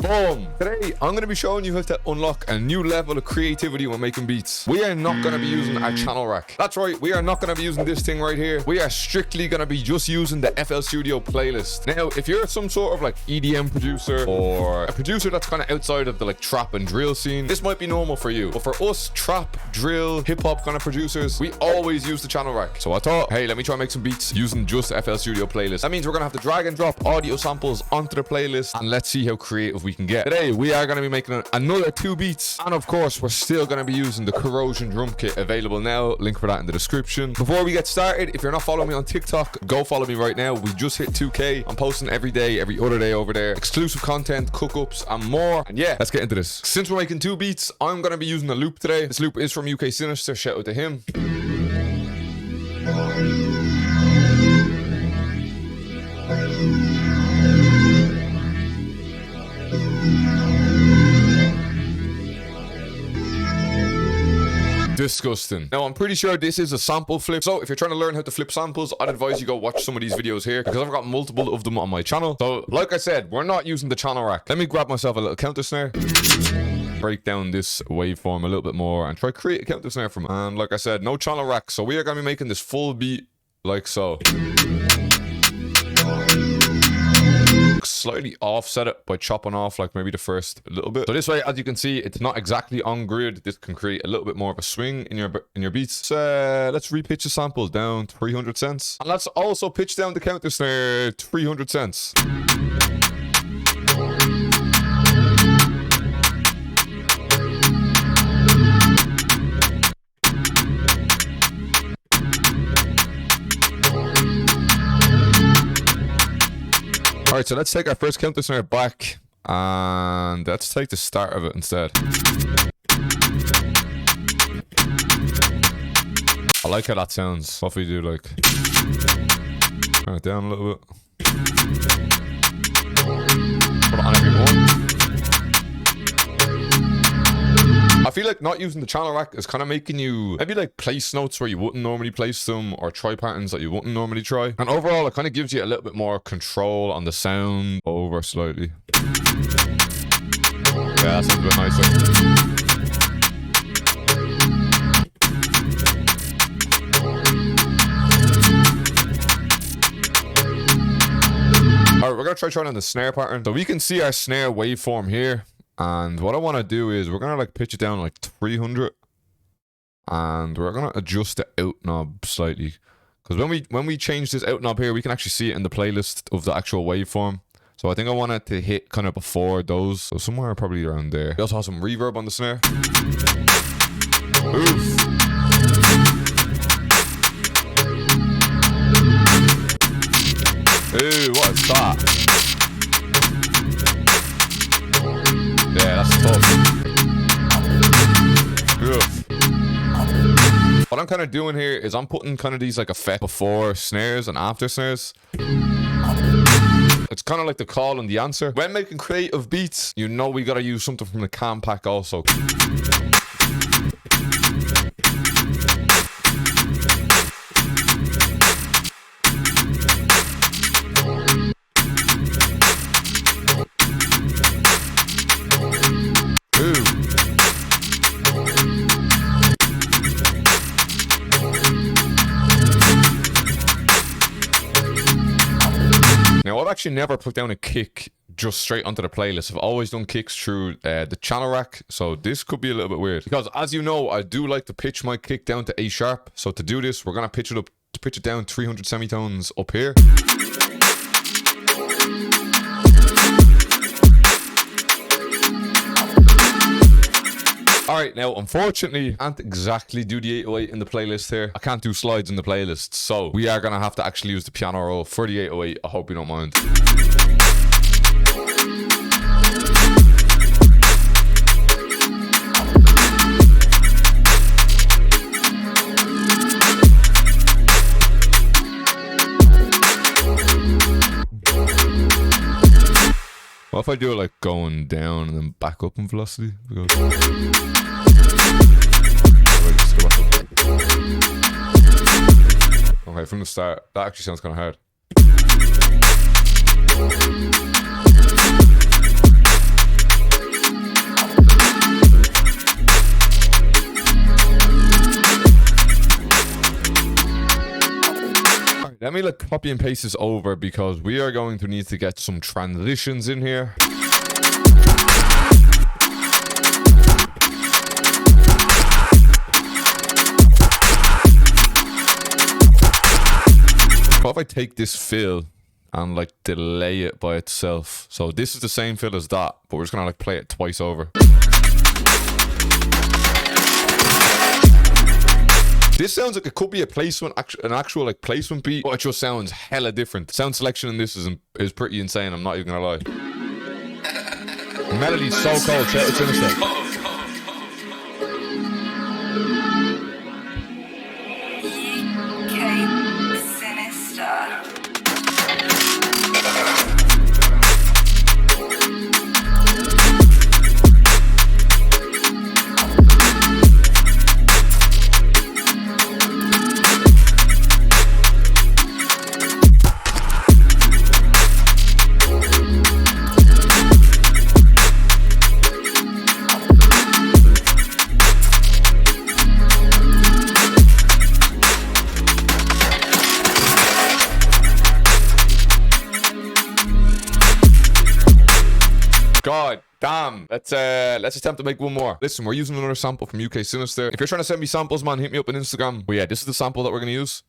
Boom. Today, I'm going to be showing you how to unlock a new level of creativity when making beats. We are not going to be using our channel rack. That's right, we are not going to be using this thing right here. We are strictly going to be just using the FL Studio playlist. Now, if you're some sort of like EDM producer or a producer that's kind of outside of the like trap and drill scene, this might be normal for you. But for us, trap, drill, hip-hop kind of producers, we always use the channel rack. So I thought, hey, let me try and make some beats using just FL Studio playlist. That means we're going to have to drag and drop audio samples onto the playlist, and let's see how creative we can get. Today, we are going to be making another 2 beats. And of course, we're still going to be using the Corrosion drum kit, available now. Link for that in the description. Before we get started, if you're not following me on TikTok, go follow me right now. We just hit 2K. I'm posting every day, every other day over there. Exclusive content, cook-ups, and more. And yeah, let's get into this. Since we're making 2 beats, I'm going to be using a loop today. This loop is from UK Sinister. Shout out to him. Disgusting. Now, I'm pretty sure this is a sample flip. So if you're trying to learn how to flip samples, I'd advise you go watch some of these videos here, because I've got multiple of them on my channel. So like I said, we're not using the channel rack. Let me grab myself a little counter snare, break down this waveform a little bit more, and try create a counter snare from it. And like I said, no channel rack. So we are going to be making this full beat like so. Slightly offset it by chopping off like maybe the first little bit. So this way, as you can see, it's not exactly on grid. This can create a little bit more of a swing in your beats. So let's repitch the samples down 300 cents. And let's also pitch down the counter snare 300 cents. Alright, so let's take our first counter snare back, and let's take the start of it instead. I like how that sounds. What if we do like, turn it down a little bit, put it on every one. I feel like not using the channel rack is kind of making you maybe like place notes where you wouldn't normally place them, or try patterns that you wouldn't normally try. And overall, it kind of gives you a little bit more control on the sound over slightly. Yeah, that sounds a bit nicer. Alright, we're going to try on the snare pattern. So we can see our snare waveform here. And what I want to do is we're going to like pitch it down like 300. And we're going to adjust the out knob slightly. Because when we change this out knob here, we can actually see it in the playlist of the actual waveform. So I think I want it to hit kind of before those. So somewhere probably around there. We also have some reverb on the snare. Oof. Ooh, what is that? Yeah, that's tough. What I'm kind of doing here is I'm putting kind of these like effects before snares and after snares. It's kind of like the call and the answer. When making creative beats, you know we gotta use something from the cam pack also. Now, I've actually never put down a kick just straight onto the playlist. I've always done kicks through the channel rack, so this could be a little bit weird. Because as you know, I do like to pitch my kick down to A sharp. So to do this, we're gonna pitch it down 300 semitones up here. Alright, now unfortunately, I can't exactly do the 808 in the playlist here. I can't do slides in the playlist, so we are going to have to actually use the piano roll for the 808. I hope you don't mind. What if I do it like going down and then back up in velocity? Okay, from the start. That actually sounds kind of hard. Let me like copy and paste this over because we are going to need to get some transitions in here. What if I take this fill and like delay it by itself? So this is the same fill as that, but we're just gonna like play it twice over. This sounds like it could be a placement, an actual like placement beat, but it just sounds hella different. Sound selection in this is pretty insane. I'm not even gonna lie. Melody's so cold. Check it, sinister. God damn. Let's attempt to make one more. Listen, we're using another sample from UK Sinister. If you're trying to send me samples, man, hit me up on Instagram. But yeah, this is the sample that we're gonna use.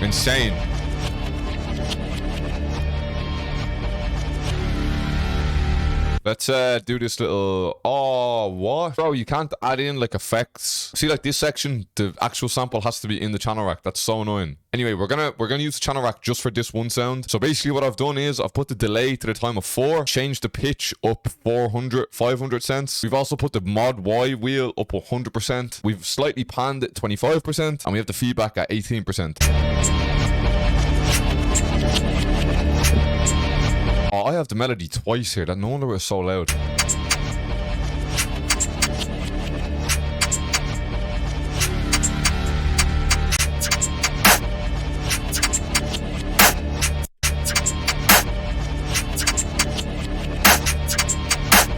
Insane. Let's do this little... Oh, what? Bro, you can't add in, like, effects. See, like, this section, the actual sample has to be in the channel rack. That's so annoying. Anyway, we're gonna use the channel rack just for this one sound. So basically what I've done is I've put the delay to the time of 4, changed the pitch up 500 cents. We've also put the mod Y wheel up 100%. We've slightly panned it 25%, and we have the feedback at 18%. Oh, I have the melody twice here. That no wonder it's so loud.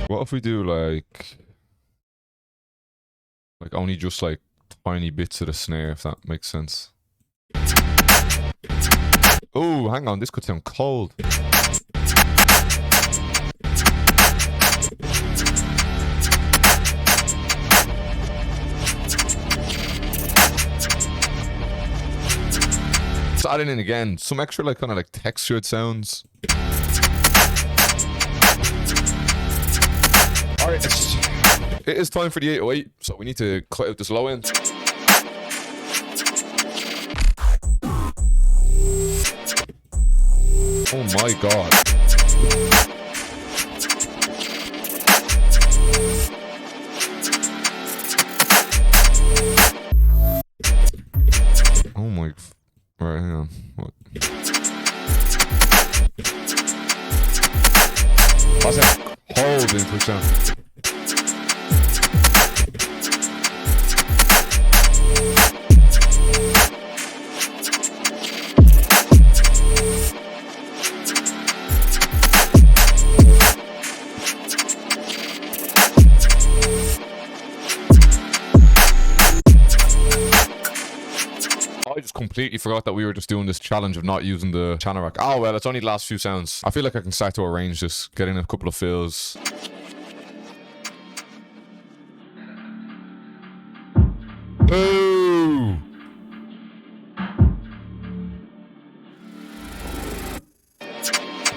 What if we do like only just like tiny bits of the snare, if that makes sense? Oh, hang on, this could sound cold. Let's add in again some extra like kind of like textured sounds. Alright, it is time for the 808, so we need to cut out this low end. Oh my god. Oh my... Alright, hang on. What? That's a cold input sound. I just completely forgot that we were just doing this challenge of not using the channel rack. Oh well, it's only the last few sounds. I feel like I can start to arrange this, get in a couple of fills. Ooh.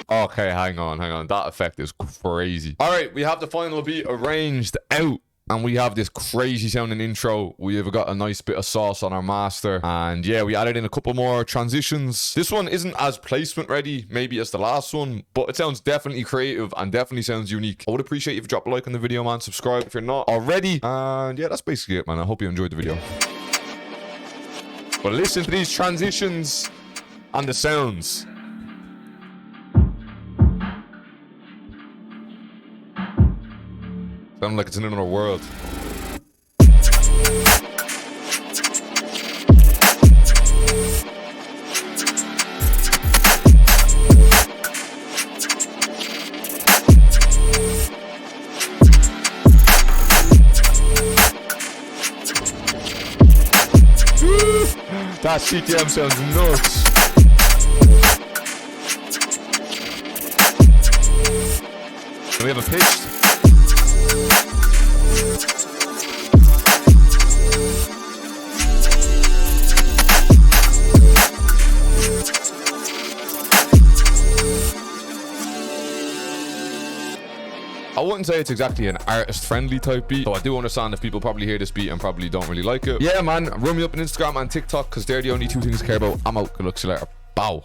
Okay, hang on. That effect is crazy. All right, we have the final beat arranged out. And we have this crazy sounding intro. We have got a nice bit of sauce on our master. And yeah, we added in a couple more transitions. This one isn't as placement ready, maybe as the last one, but it sounds definitely creative and definitely sounds unique. I would appreciate if you drop a like on the video, man. Subscribe if you're not already. And yeah, that's basically it, man. I hope you enjoyed the video. But listen to these transitions and the sounds. Sound like it's in another world. That CTM sounds nuts. We have a pitched. I wouldn't say it's exactly an artist-friendly type beat, so I do understand if people probably hear this beat and probably don't really like it. Yeah, man, run me up on Instagram and TikTok, because they're the only two things I care about. I'm out. Good luck. See you later. Bow.